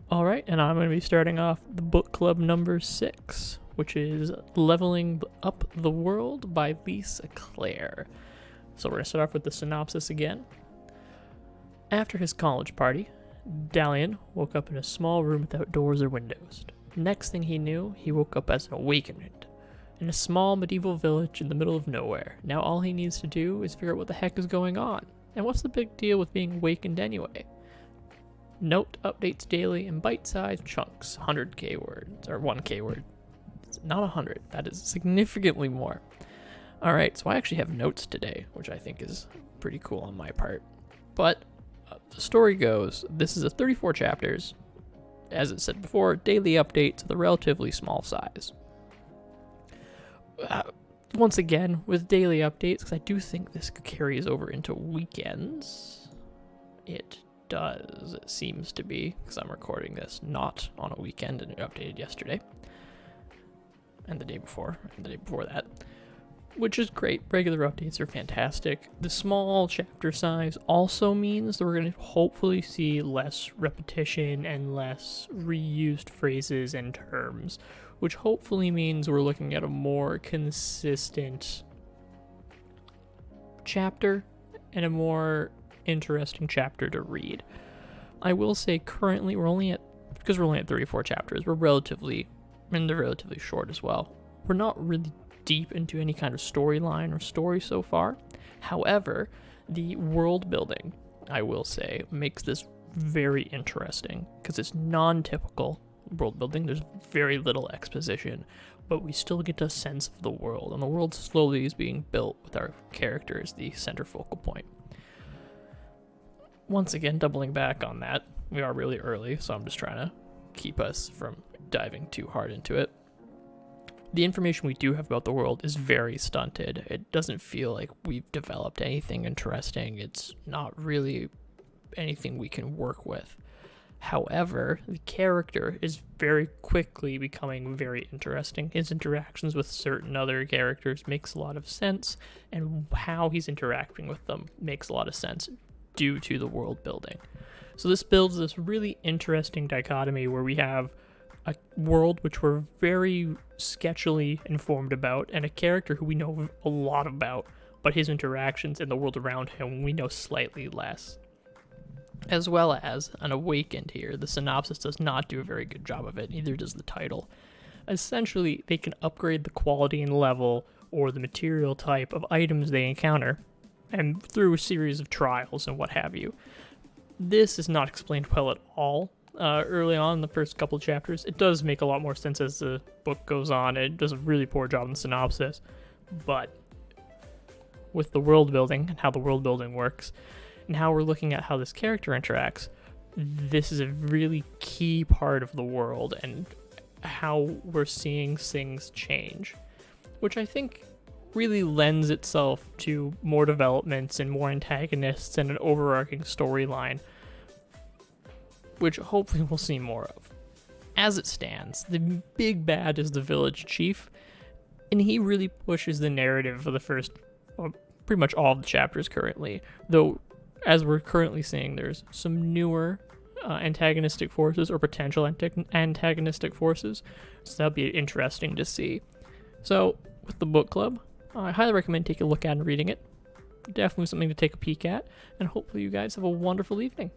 Alright, and I'm going to be starting off the book club number 6, which is Leveling Up the World by Lise Eclair. So we're going to start off with the synopsis again. After his college party, Dalian woke up in a small room without doors or windows. Next thing he knew, he woke up as an awakened in a small medieval village in the middle of nowhere. Now all he needs to do is figure out what the heck is going on. And what's the big deal with being awakened anyway? Note updates daily in bite-sized chunks, 100k words, or 1k word. It's not 100, that is significantly more. Alright, so I actually have notes today, which I think is pretty cool on my part. But the story goes, this is a 34 chapters, as it said before, daily updates of the relatively small size. Once again, with daily updates, because I do think this carries over into weekends, it does, it seems to be, because I'm recording this not on a weekend and it updated yesterday and the day before that, which is great. Regular updates are fantastic. The small chapter size also means that we're going to hopefully see less repetition and less reused phrases and terms, which hopefully means we're looking at a more consistent chapter and a more interesting chapter to read. I will say currently because we're only at 34 chapters, they're relatively short as well. We're not really deep into any kind of storyline or story so far. However, the world building, I will say, makes this very interesting because it's non-typical world building. There's very little exposition, but we still get a sense of the world, and the world slowly is being built with our character as the center focal point. Once again, doubling back on that, we are really early, so I'm just trying to keep us from diving too hard into it. The information we do have about the world is very stunted. It doesn't feel like we've developed anything interesting. It's not really anything we can work with. However, the character is very quickly becoming very interesting. His interactions with certain other characters makes a lot of sense, and how he's interacting with them makes a lot of sense due to the world building. So this builds this really interesting dichotomy where we have a world which we're very sketchily informed about, and a character who we know a lot about, but his interactions in the world around him we know slightly less. As well as an awakened here. The synopsis does not do a very good job of it, neither does the title. Essentially, they can upgrade the quality and level or the material type of items they encounter, and through a series of trials and what have you. This is not explained well at all. Early on in the first couple chapters, it does make a lot more sense as the book goes on. It does a really poor job in the synopsis, but with the world building and how the world building works, and how we're looking at how this character interacts, this is a really key part of the world and how we're seeing things change, which I think really lends itself to more developments and more antagonists and an overarching storyline, which hopefully we'll see more of. As it stands, the big bad is the village chief, and he really pushes the narrative for the first, pretty much all of the chapters currently, though as we're currently seeing, there's some newer antagonistic forces or potential antagonistic forces, so that'll be interesting to see. So with the book club, I highly recommend taking a look at and reading it. Definitely something to take a peek at, and hopefully you guys have a wonderful evening.